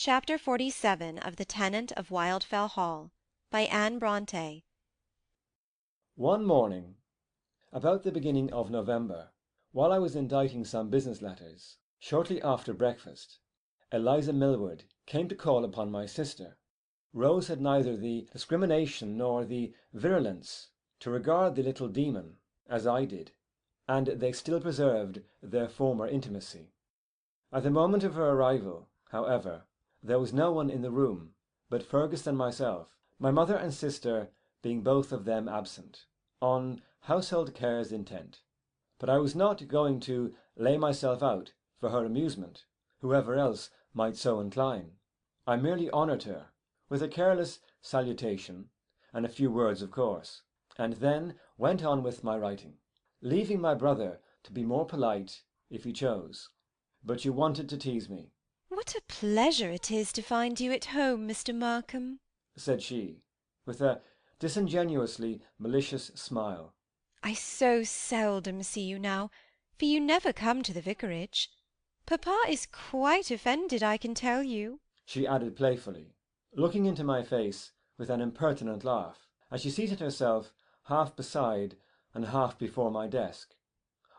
Chapter 47 of The Tenant of Wildfell Hall, by Anne Brontë. One morning, about the beginning of November, while I was inditing some business letters, shortly after breakfast, Eliza Millward came to call upon my sister. Rose had neither the discrimination nor the virulence to regard the little demon as I did, and they still preserved their former intimacy. At the moment of her arrival, however, there was no one in the room but Fergus and myself, my mother and sister being both of them absent, on household cares intent. But I was not going to lay myself out for her amusement, whoever else might so incline. I merely honoured her with a careless salutation and a few words of course, and then went on with my writing, leaving my brother to be more polite if he chose. But you wanted to tease me. "What a pleasure it is to find you at home, Mr. Markham," said she, with a disingenuously malicious smile. "I so seldom see you now, for you never come to the vicarage. Papa is quite offended, I can tell you," she added playfully, looking into my face with an impertinent laugh, as she seated herself half beside and half before my desk,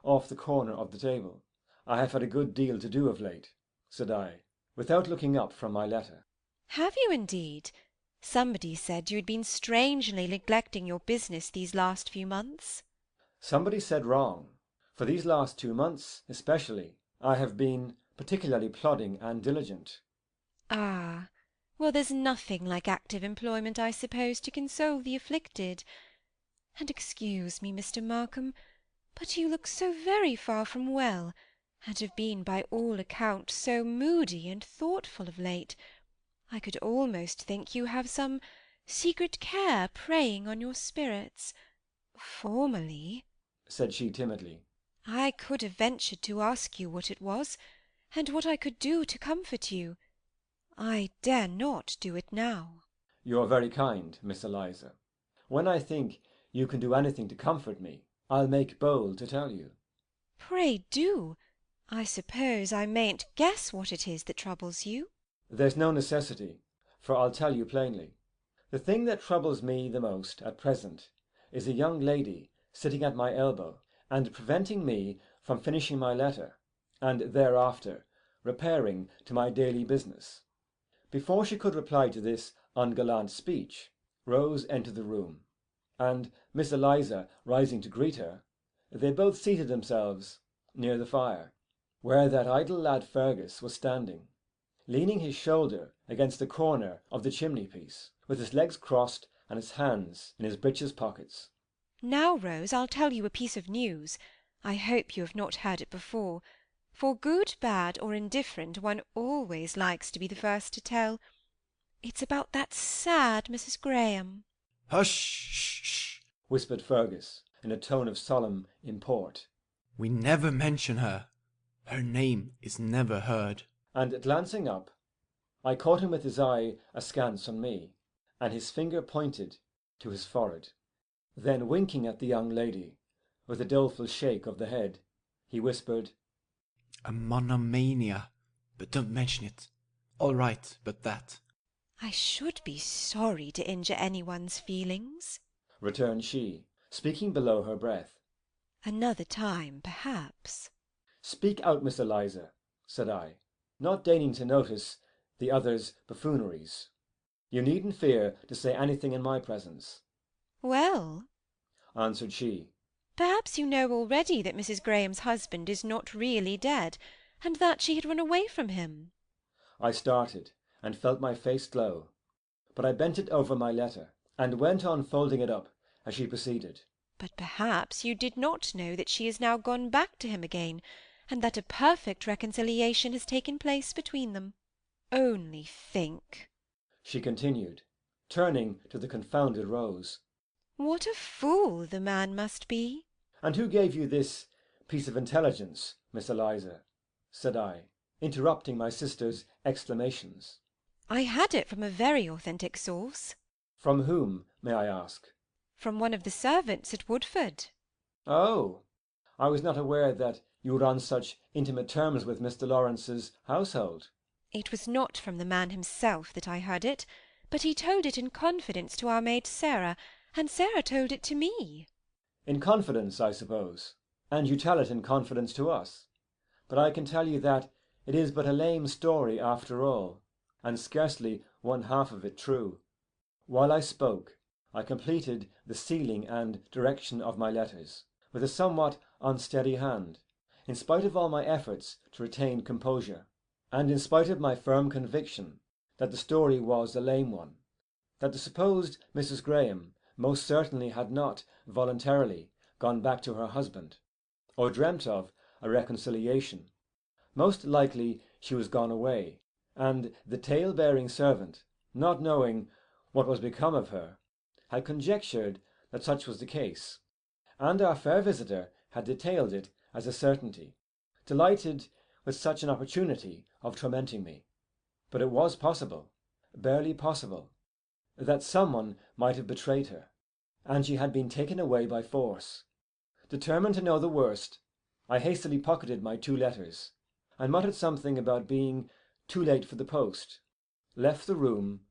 off the corner of the table. "I have had a good deal to do of late," said I, without looking up from my letter. "Have you indeed? Somebody said you had been strangely neglecting your business these last few months." Somebody said wrong. For these last 2 months especially, I have been particularly plodding and diligent. "Ah, well, there's nothing like active employment, I suppose, to console the afflicted. And excuse me, Mr. Markham, but you look so very far from well, and have been by all accounts so moody and thoughtful of late. I could almost think you have some secret care preying on your spirits. Formerly," said she timidly, "I could have ventured to ask you what it was, and what I could do to comfort you. I dare not do it now." "You are very kind, Miss Eliza. When I think you can do anything to comfort me, I'll make bold to tell you." "Pray do. I suppose I mayn't guess what it is that troubles you." "There's no necessity, for I'll tell you plainly. The thing that troubles me the most at present is a young lady sitting at my elbow, and preventing me from finishing my letter, and thereafter repairing to my daily business." Before she could reply to this ungallant speech, Rose entered the room, and Miss Eliza rising to greet her, they both seated themselves near the fire, where that idle lad Fergus was standing, leaning his shoulder against the corner of the chimney-piece, with his legs crossed and his hands in his breeches pockets. "Now, Rose, I'll tell you a piece of news. I hope you have not heard it before. For good, bad, or indifferent, one always likes to be the first to tell. It's about that sad Mrs. Graham." "Hush!" whispered Fergus, in a tone of solemn import. "We never mention her. Her name is never heard." And glancing up, I caught him with his eye askance on me, and his finger pointed to his forehead. Then winking at the young lady, with a doleful shake of the head, he whispered, "A monomania, but don't mention it. All right, but that." "I should be sorry to injure anyone's feelings," returned she, speaking below her breath. "Another time, perhaps." "Speak out, Miss Eliza," said I, not deigning to notice the other's buffooneries. "You needn't fear to say anything in my presence." "Well," answered she, "perhaps you know already that Mrs. Graham's husband is not really dead, and that she had run away from him." I started, and felt my face glow, but I bent it over my letter, and went on folding it up as she proceeded. "But perhaps you did not know that she is now gone back to him again, and that a perfect reconciliation has taken place between them. Only think," she continued, turning to the confounded Rose, "what a fool the man must be." "And who gave you this piece of intelligence, Miss Eliza?" said I, interrupting my sister's exclamations. "I had it from a very authentic source." "From whom, may I ask?" "From one of the servants at Woodford." "Oh, I was not aware that you were on such intimate terms with Mr. Lawrence's household." It was not from the man himself that I heard it, but he told it in confidence to our maid Sarah, and Sarah told it to me. In confidence, I suppose, and you tell it in confidence to us. But I can tell you that it is but a lame story after all, and scarcely one half of it true. While I spoke, I completed the sealing and direction of my letters, with a somewhat unsteady hand, in spite of all my efforts to retain composure, and in spite of my firm conviction that the story was a lame one, that the supposed Mrs. Graham most certainly had not voluntarily gone back to her husband, or dreamt of a reconciliation. Most likely she was gone away, and the tale-bearing servant, not knowing what was become of her, had conjectured that such was the case, and our fair visitor had detailed it as a certainty, delighted with such an opportunity of tormenting me. But it was possible, barely possible, that someone might have betrayed her, and she had been taken away by force. Determined to know the worst, I hastily pocketed my 2 letters, and muttered something about being too late for the post, left the room,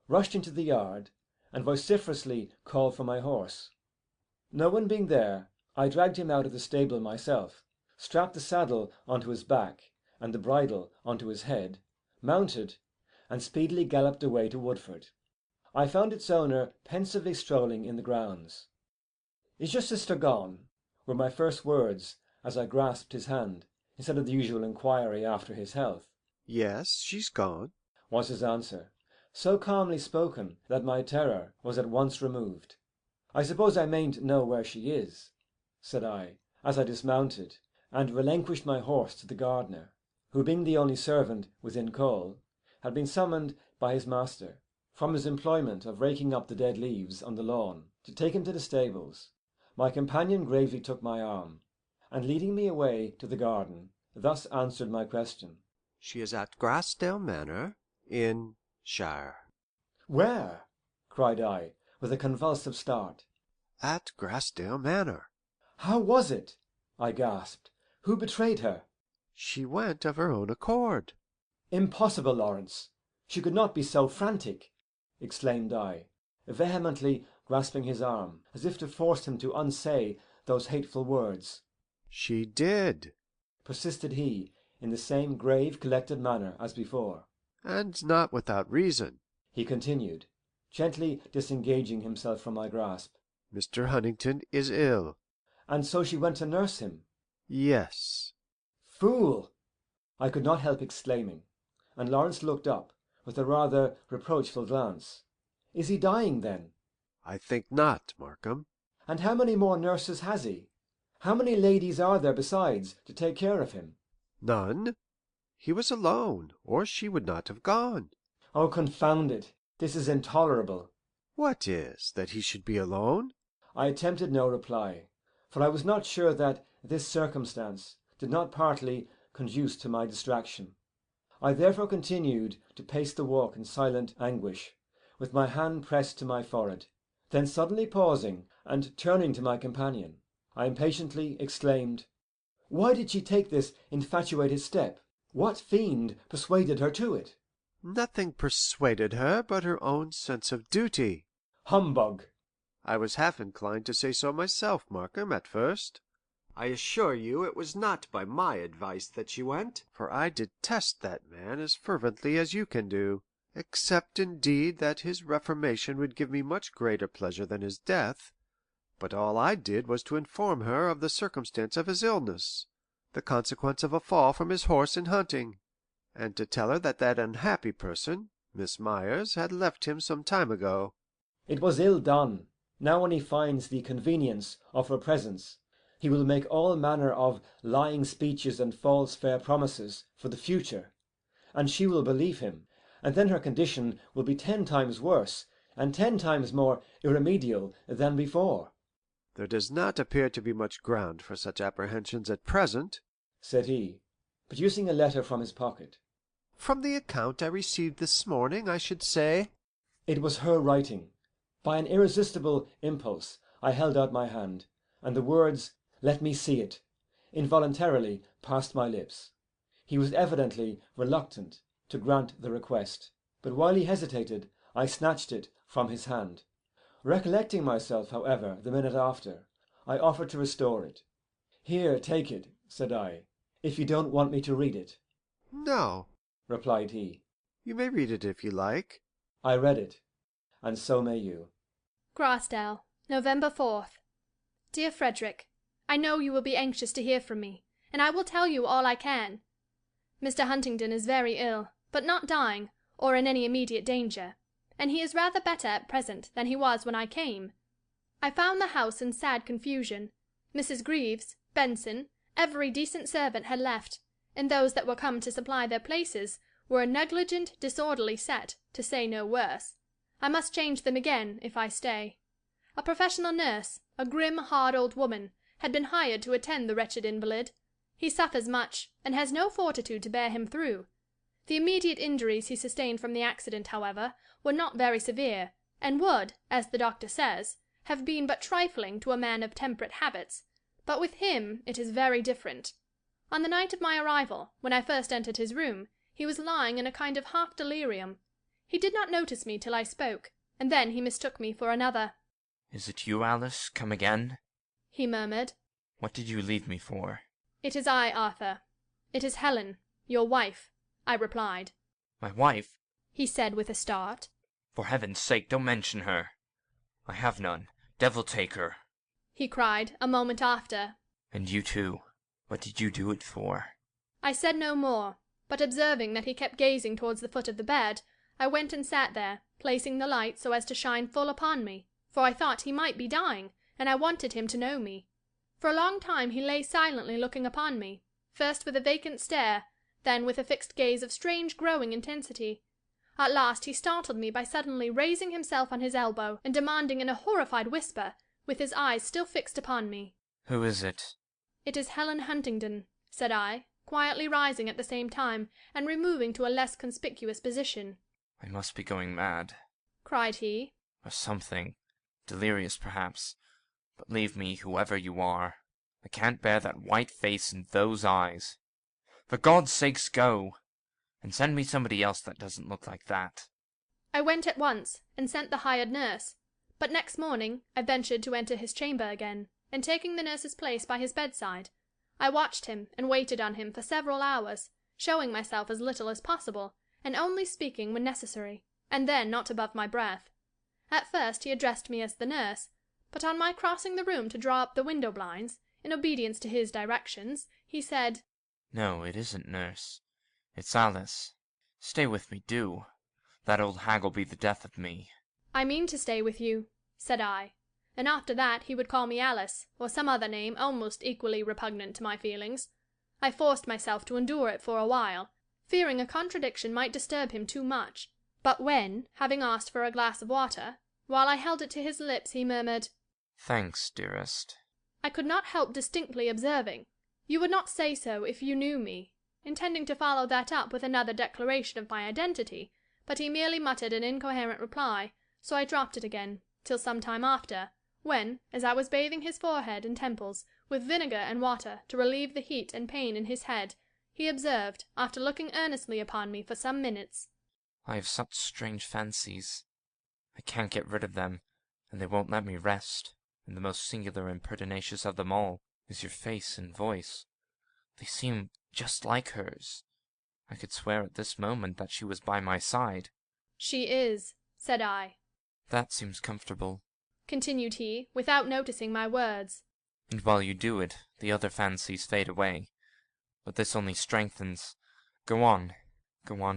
rushed into the yard, and vociferously called for my horse. No one being there, I dragged him out of the stable myself, strapped the saddle onto his back and the bridle onto his head, mounted, and speedily galloped away to Woodford. I found its owner pensively strolling in the grounds. "Is your sister gone?" were my first words as I grasped his hand, instead of the usual inquiry after his health. "Yes, she's gone," was his answer, so calmly spoken that my terror was at once removed. "I suppose I mayn't know where she is," said I, as I dismounted, and relinquished my horse to the gardener, who, being the only servant within call, had been summoned by his master, from his employment of raking up the dead leaves on the lawn, to take him to the stables. My companion gravely took my arm, and leading me away to the garden, thus answered my question. "She is at Grassdale Manor, in shire." "Where?" cried I, with a convulsive start. "At Grassdale Manor." "How was it?" I gasped. "Who betrayed her?" "She went of her own accord." "Impossible, Lawrence! She could not be so frantic!" exclaimed I, vehemently grasping his arm, as if to force him to unsay those hateful words. "She did," persisted he, in the same grave, collected manner as before. "and not without reason," he continued, gently disengaging himself from my grasp. "Mr. Huntington is ill." "And so she went to nurse him?" "Yes." "Fool!" I could not help exclaiming, and Lawrence looked up with a rather reproachful glance. "Is he dying, then?" "I think not, Markham." "And how many more nurses has he? How many ladies are there besides to take care of him?" "None. He was alone, or she would not have gone." "Oh, confound it! This is intolerable." "What is, that he should be alone?" I attempted no reply, for I was not sure that this circumstance did not partly conduce to my distraction. I therefore continued to pace the walk in silent anguish, with my hand pressed to my forehead. Then suddenly pausing, and turning to my companion, I impatiently exclaimed, "Why did she take this infatuated step? What fiend persuaded her to it?" "Nothing persuaded her but her own sense of duty." "Humbug!" "I was half inclined to say so myself, Markham, at first. I assure you it was not by my advice that she went, for I detest that man as fervently as you can do, except indeed that his reformation would give me much greater pleasure than his death. But all I did was to inform her of the circumstance of his illness, the consequence of a fall from his horse in hunting, and to tell her that that unhappy person, Miss Myers, had left him some time ago." "It was ill done. Now when he finds the convenience of her presence, he will make all manner of lying speeches and false fair promises for the future, and she will believe him, and then her condition will be 10 times worse, and 10 times more irremediable than before." "There does not appear to be much ground for such apprehensions at present," said he, producing a letter from his pocket. "From the account I received this morning, I should say." It was her writing. By an irresistible impulse I held out my hand, and the words, "Let me see it," involuntarily passed my lips. He was evidently reluctant to grant the request, but while he hesitated, I snatched it from his hand. Recollecting myself, however, the minute after, I offered to restore it. "Here, take it," said I, "if you don't want me to read it." "No," replied he. "you may read it if you like." I read it, and so may you. Grassdale, November 4th. Dear Frederick, I know you will be anxious to hear from me, and I will tell you all I can. Mr. Huntingdon is very ill, but not dying, or in any immediate danger, and he is rather better at present than he was when I came. I found the house in sad confusion. Mrs. Greaves, Benson, every decent servant had left, and those that were come to supply their places were a negligent, disorderly set, to say no worse. I must change them again, if I stay. A professional nurse, a grim, hard old woman, had been hired to attend the wretched invalid. He suffers much, and has no fortitude to bear him through. The immediate injuries he sustained from the accident, however, were not very severe, and would, as the doctor says, have been but trifling to a man of temperate habits, but with him it is very different. On the night of my arrival, when I first entered his room, he was lying in a kind of half delirium. He did not notice me till I spoke, and then he mistook me for another. "Is it you, Alice, come again?" he murmured. "What did you leave me for?" "It is I, Arthur. It is Helen, your wife," I replied. "My wife?" he said with a start. "For heaven's sake, don't mention her. I have none. Devil take her!" he cried, a moment after. "And you too. What did you do it for?" I said no more, but observing that he kept gazing towards the foot of the bed, I went and sat there, placing the light so as to shine full upon me, for I thought he might be dying, and I wanted him to know me. For a long time he lay silently looking upon me, first with a vacant stare, then with a fixed gaze of strange growing intensity. At last he startled me by suddenly raising himself on his elbow, and demanding in a horrified whisper, with his eyes still fixed upon me, "Who is it?" "It is Helen Huntingdon," said I, quietly rising at the same time, and removing to a less conspicuous position. "I must be going mad." cried he. "Or something. Delirious, perhaps. But leave me, whoever you are. I can't bear that white face and those eyes. For God's sakes, go! And send me somebody else that doesn't look like that." I went at once, and sent the hired nurse. But next morning I ventured to enter his chamber again, and taking the nurse's place by his bedside, I watched him and waited on him for several hours, showing myself as little as possible, and only speaking when necessary, and then not above my breath. At first he addressed me as the nurse, but on my crossing the room to draw up the window blinds, in obedience to his directions, he said, "No, it isn't nurse. It's Alice. Stay with me, do. That old hag'll be the death of me." "I mean to stay with you," said I, and after that he would call me Alice, or some other name almost equally repugnant to my feelings. I forced myself to endure it for a while, fearing a contradiction might disturb him too much, but when, having asked for a glass of water, while I held it to his lips, he murmured, "Thanks, dearest," I could not help distinctly observing, "You would not say so if you knew me," intending to follow that up with another declaration of my identity, but he merely muttered an incoherent reply, so I dropped it again, till some time after, when, as I was bathing his forehead and temples with vinegar and water to relieve the heat and pain in his head, he observed, after looking earnestly upon me for some minutes, "I have such strange fancies. I can't get rid of them, and they won't let me rest, and the most singular and pertinacious of them all is your face and voice. They seem just like hers. I could swear at this moment that she was by my side." "She is," said I. "That seems comfortable," continued he, without noticing my words. "and while you do it, the other fancies fade away. But this only strengthens. Go on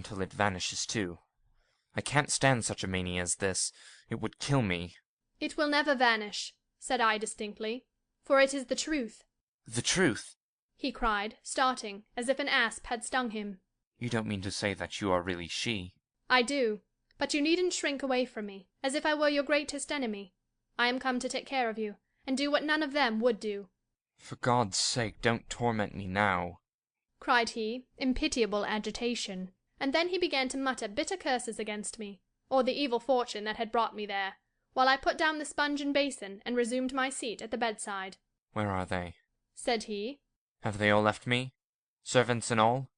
till it vanishes too. I can't stand such a mania as this. It would kill me." "It will never vanish," said I distinctly, "for it is the truth." "The truth!" he cried, starting, as if an asp had stung him. "You don't mean to say that you are really she?" "I do, but you needn't shrink away from me, as if I were your greatest enemy. I am come to take care of you, and do what none of them would do." "For God's sake, don't torment me now," cried he, in pitiable agitation, and then he began to mutter bitter curses against me, or the evil fortune that had brought me there, while I put down the sponge and basin and resumed my seat at the bedside. "Where are they?" said he. "Have they all left me? Servants and all?"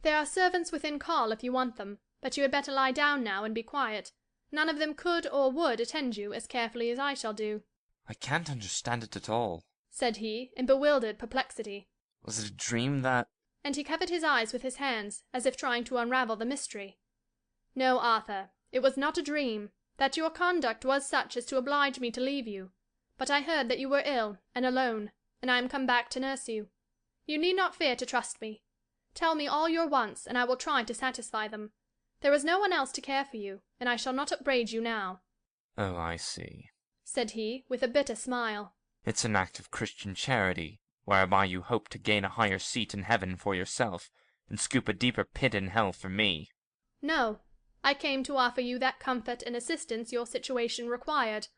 There are servants within call if you want them, but you had better lie down now and be quiet. None of them could or would attend you as carefully as I shall do. I can't understand it at all. Said he, in bewildered perplexity. Was it a dream that... And he covered his eyes with his hands, as if trying to unravel the mystery. No, Arthur, it was not a dream. That your conduct was such as to oblige me to leave you. But I heard that you were ill and alone, and I am come back to nurse you. You need not fear to trust me. Tell me all your wants, and I will try to satisfy them. There is no one else to care for you, and I shall not upbraid you now. Oh, I see, said he, with a bitter smile. It's an act of Christian charity, whereby you hope to gain a higher seat in heaven for yourself, and scoop a deeper pit in hell for me. No, I came to offer you that comfort and assistance your situation required.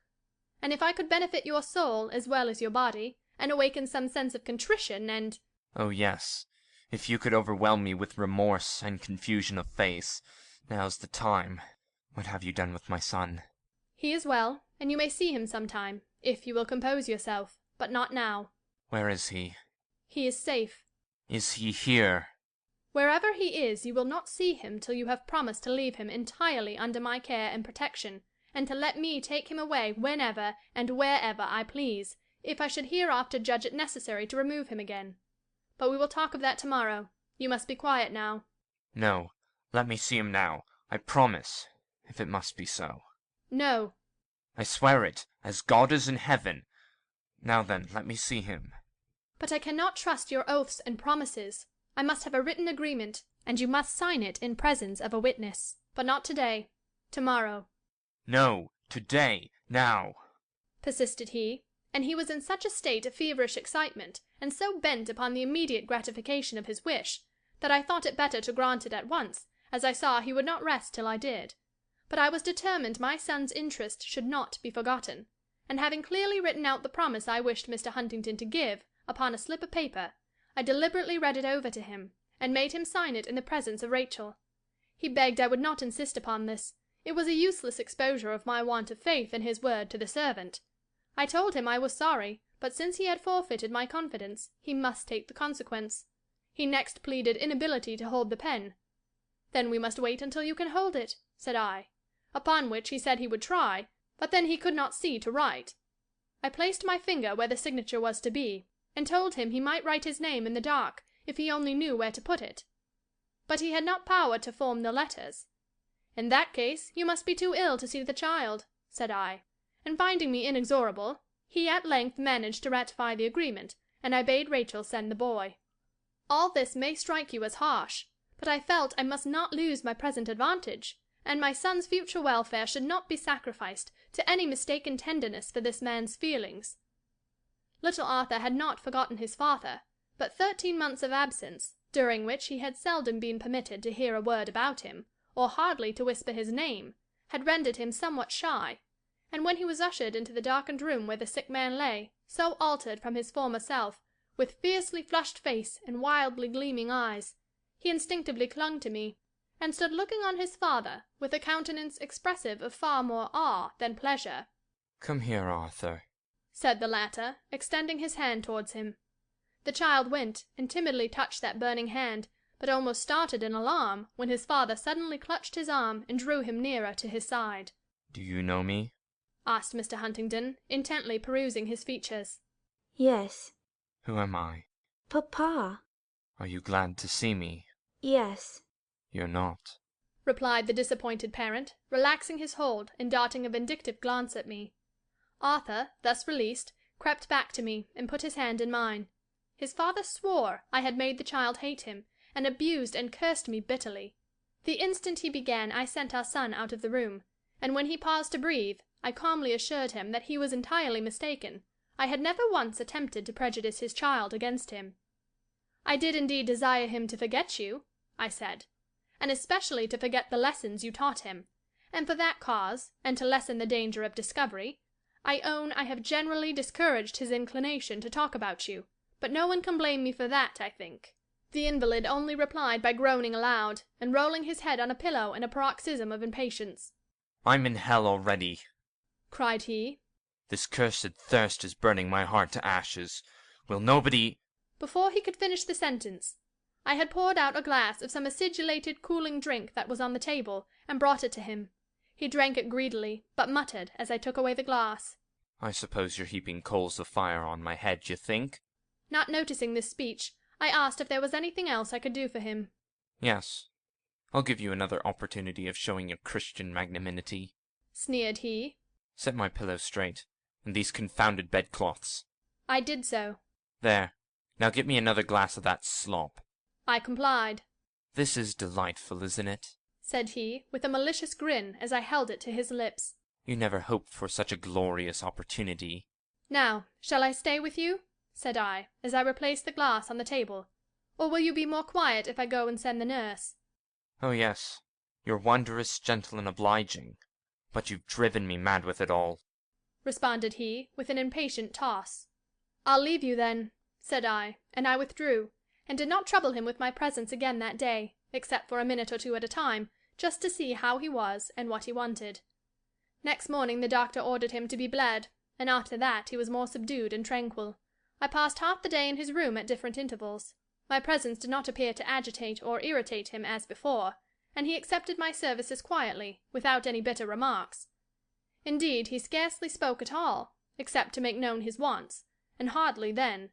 And if I could benefit your soul as well as your body, and awaken some sense of contrition and... Oh, yes. If you could overwhelm me with remorse and confusion of face, now's the time. What have you done with my son? He is well, and you may see him sometime, if you will compose yourself, but not now. Where is he? He is safe. Is he here? Wherever he is, you will not see him till you have promised to leave him entirely under my care and protection, and to let me take him away whenever and wherever I please, if I should hereafter judge it necessary to remove him again. But we will talk of that tomorrow. You must be quiet now. No, let me see him now. I promise, if it must be so. No. I swear it, as God is in heaven. Now then, let me see him. But I cannot trust your oaths and promises. I must have a written agreement, and you must sign it in presence of a witness. But not today. Tomorrow. No, today, now, persisted he, and he was in such a state of feverish excitement, and so bent upon the immediate gratification of his wish, that I thought it better to grant it at once, as I saw he would not rest till I did. But I was determined my son's interest should not be forgotten, and having clearly written out the promise I wished Mr. Huntingdon to give, upon a slip of paper, I deliberately read it over to him, and made him sign it in the presence of Rachel. He begged I would not insist upon this. It was a useless exposure of my want of faith in his word to the servant. I told him I was sorry, but since he had forfeited my confidence, he must take the consequence. He next pleaded inability to hold the pen. Then we must wait until you can hold it, said I. Upon which he said he would try, but then he could not see to write. I placed my finger where the signature was to be, and told him he might write his name in the dark, if he only knew where to put it. But he had not power to form the letters. In that case you must be too ill to see the child, said I, and finding me inexorable, he at length managed to ratify the agreement, and I bade Rachel send the boy. All this may strike you as harsh, but I felt I must not lose my present advantage, and my son's future welfare should not be sacrificed to any mistaken tenderness for this man's feelings. Little Arthur had not forgotten his father, but 13 months of absence, during which he had seldom been permitted to hear a word about him, or hardly to whisper his name, had rendered him somewhat shy, and when he was ushered into the darkened room where the sick man lay, so altered from his former self, with fiercely flushed face and wildly gleaming eyes, he instinctively clung to me, and stood looking on his father with a countenance expressive of far more awe than pleasure. Come here, Arthur, said the latter, extending his hand towards him. The child went, and timidly touched that burning hand, but almost started in alarm when his father suddenly clutched his arm and drew him nearer to his side. Do you know me? asked Mr. Huntingdon, intently perusing his features. Yes. Who am I? Papa. Are you glad to see me? Yes. You're not, replied the disappointed parent, relaxing his hold and darting a vindictive glance at me. Arthur, thus released, crept back to me and put his hand in mine. His father swore I had made the child hate him, and abused and cursed me bitterly. The instant he began I sent our son out of the room, and when he paused to breathe, I calmly assured him that he was entirely mistaken. I had never once attempted to prejudice his child against him. I did indeed desire him to forget you, I said, and especially to forget the lessons you taught him, and for that cause, and to lessen the danger of discovery, I own I have generally discouraged his inclination to talk about you, but no one can blame me for that, I think. The invalid only replied by groaning aloud, and rolling his head on a pillow in a paroxysm of impatience. I'm in hell already, cried he. This cursed thirst is burning my heart to ashes. Will nobody... Before he could finish the sentence, I had poured out a glass of some acidulated cooling drink that was on the table, and brought it to him. He drank it greedily, but muttered as I took away the glass. I suppose you're heaping coals of fire on my head, you think? Not noticing this speech, I asked if there was anything else I could do for him. Yes. I'll give you another opportunity of showing your Christian magnanimity, sneered he. Set my pillow straight, and these confounded bedcloths. I did so. There. Now get me another glass of that slop. I complied. This is delightful, isn't it? Said he, with a malicious grin as I held it to his lips. You never hoped for such a glorious opportunity. Now, shall I stay with you? Said I, as I replaced the glass on the table. Or will you be more quiet if I go and send the nurse? Oh, yes. You're wondrous gentle and obliging. But you've driven me mad with it all, responded he, with an impatient toss. I'll leave you then, said I, and I withdrew, and did not trouble him with my presence again that day, except for a minute or two at a time, just to see how he was and what he wanted. Next morning the doctor ordered him to be bled, and after that he was more subdued and tranquil. I passed half the day in his room at different intervals. My presence did not appear to agitate or irritate him as before, and he accepted my services quietly, without any bitter remarks. Indeed, he scarcely spoke at all, except to make known his wants, and hardly then.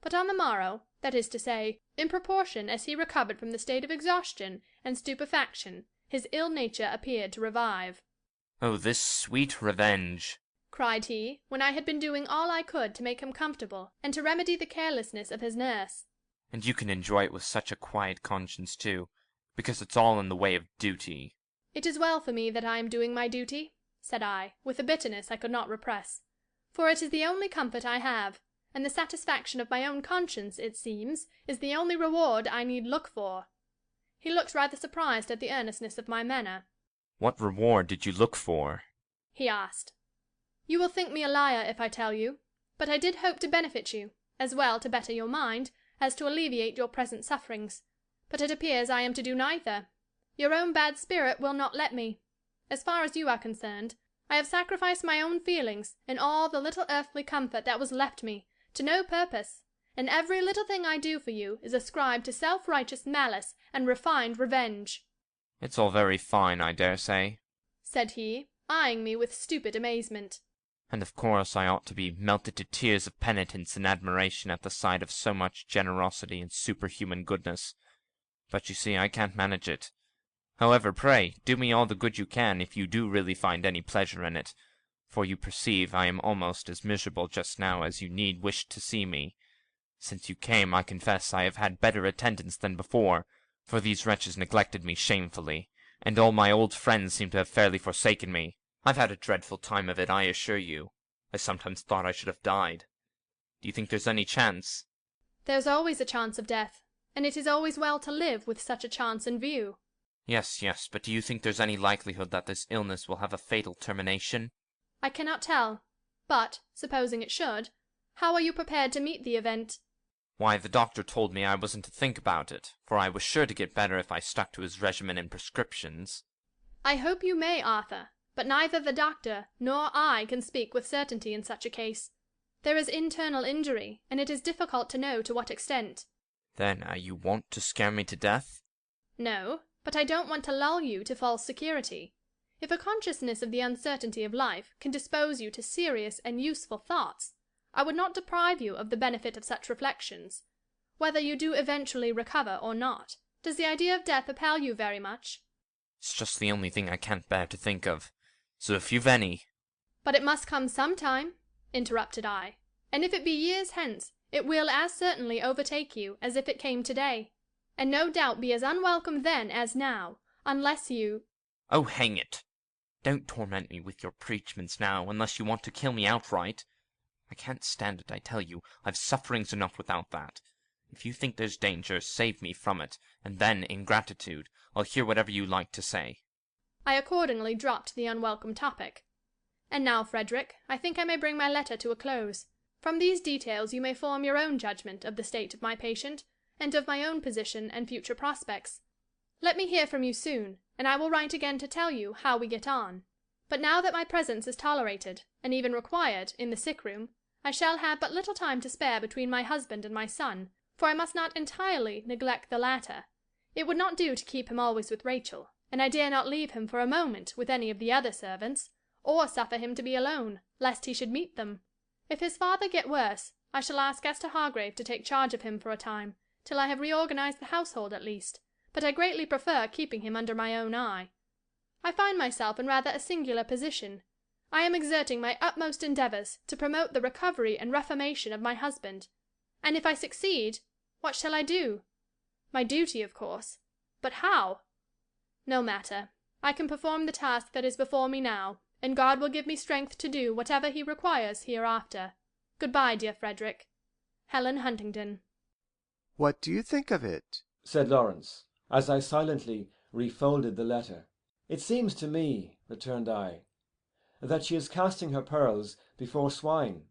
But on the morrow, that is to say, in proportion as he recovered from the state of exhaustion and stupefaction, his ill nature appeared to revive. Oh, this sweet revenge! Cried he, when I had been doing all I could to make him comfortable, and to remedy the carelessness of his nurse. And you can enjoy it with such a quiet conscience, too, because it's all in the way of duty. It is well for me that I am doing my duty, said I, with a bitterness I could not repress, for it is the only comfort I have, and the satisfaction of my own conscience, it seems, is the only reward I need look for. He looked rather surprised at the earnestness of my manner. What reward did you look for? He asked. You will think me a liar if I tell you, but I did hope to benefit you, as well to better your mind, as to alleviate your present sufferings. But it appears I am to do neither. Your own bad spirit will not let me. As far as you are concerned, I have sacrificed my own feelings, and all the little earthly comfort that was left me, to no purpose, and every little thing I do for you is ascribed to self-righteous malice and refined revenge. It's all very fine, I dare say, said he, eyeing me with stupid amazement. And of course I ought to be melted to tears of penitence and admiration at the sight of so much generosity and superhuman goodness. But you see, I can't manage it. However, pray, do me all the good you can if you do really find any pleasure in it, for you perceive I am almost as miserable just now as you need wish to see me. Since you came, I confess I have had better attendance than before, for these wretches neglected me shamefully, and all my old friends seem to have fairly forsaken me. I've had a dreadful time of it, I assure you. I sometimes thought I should have died. Do you think there's any chance? There's always a chance of death, and it is always well to live with such a chance in view. Yes, yes, but do you think there's any likelihood that this illness will have a fatal termination? I cannot tell, but, supposing it should, how are you prepared to meet the event? Why, the doctor told me I wasn't to think about it, for I was sure to get better if I stuck to his regimen and prescriptions. I hope you may, Arthur, but neither the doctor nor I can speak with certainty in such a case. There is internal injury, and it is difficult to know to what extent. Then you want to scare me to death? No, but I don't want to lull you to false security. If a consciousness of the uncertainty of life can dispose you to serious and useful thoughts, I would not deprive you of the benefit of such reflections. Whether you do eventually recover or not, does the idea of death appall you very much? It's just the only thing I can't bear to think of. So if you've any— But it must come some time, interrupted I, and if it be years hence, it will as certainly overtake you as if it came today, and no doubt be as unwelcome then as now, unless you— Oh, hang it! Don't torment me with your preachments now, unless you want to kill me outright. I can't stand it, I tell you. I've sufferings enough without that. If you think there's danger, save me from it, and then, in gratitude, I'll hear whatever you like to say. I accordingly dropped the unwelcome topic. And now, Frederick, I think I may bring my letter to a close. From these details you may form your own judgment of the state of my patient, and of my own position and future prospects. Let me hear from you soon, and I will write again to tell you how we get on. But now that my presence is tolerated, and even required, in the sick room, I shall have but little time to spare between my husband and my son, for I must not entirely neglect the latter. It would not do to keep him always with Rachel, and I dare not leave him for a moment with any of the other servants, or suffer him to be alone, lest he should meet them. If his father get worse, I shall ask Esther Hargrave to take charge of him for a time, till I have reorganized the household at least, but I greatly prefer keeping him under my own eye. I find myself in rather a singular position. I am exerting my utmost endeavours to promote the recovery and reformation of my husband, and if I succeed, what shall I do? My duty, of course, but how? No matter. I can perform the task that is before me now, and God will give me strength to do whatever he requires hereafter. Good-bye, dear Frederick. Helen Huntingdon. What do you think of it? Said Lawrence, as I silently refolded the letter. It seems to me, returned I, that she is casting her pearls before swine.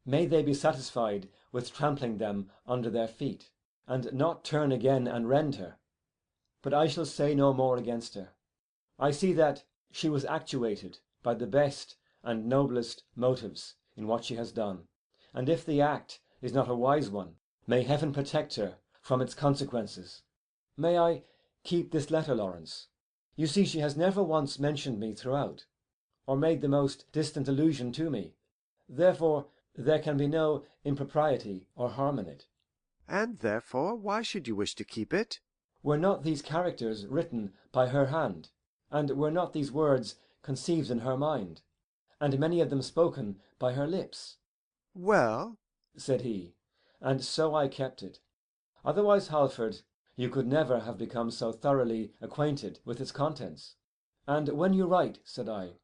May they be satisfied with trampling them under their feet, and not turn again and rend her. But I shall say no more against her. I see that she was actuated by the best and noblest motives in what she has done, and if the act is not a wise one, may heaven protect her from its consequences. May I keep this letter, Lawrence? You see, she has never once mentioned me throughout, or made the most distant allusion to me. Therefore there can be no impropriety or harm in it. And therefore why should you wish to keep it? Were not these characters written by her hand, and were not these words conceived in her mind, and many of them spoken by her lips? Well, said he, and so I kept it. Otherwise, Halford, you could never have become so thoroughly acquainted with its contents. And when you write, said I,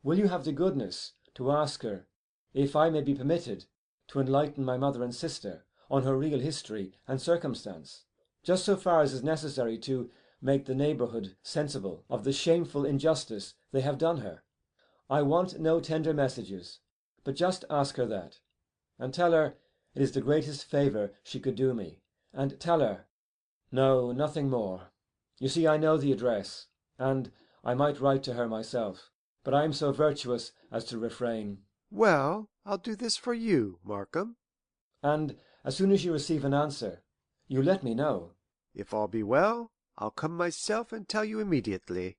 will you have the goodness to ask her if I may be permitted to enlighten my mother and sister on her real history and circumstance, just so far as is necessary to make the neighbourhood sensible of the shameful injustice they have done her? I want no tender messages, but just ask her that, and tell her it is the greatest favour she could do me, and tell her, no, nothing more. You see, I know the address, and I might write to her myself, but I am so virtuous as to refrain. Well, I'll do this for you, Markham. And as soon as you receive an answer, you let me know. If all be well, I'll come myself and tell you immediately.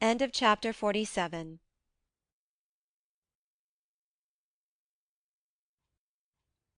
End of chapter 47.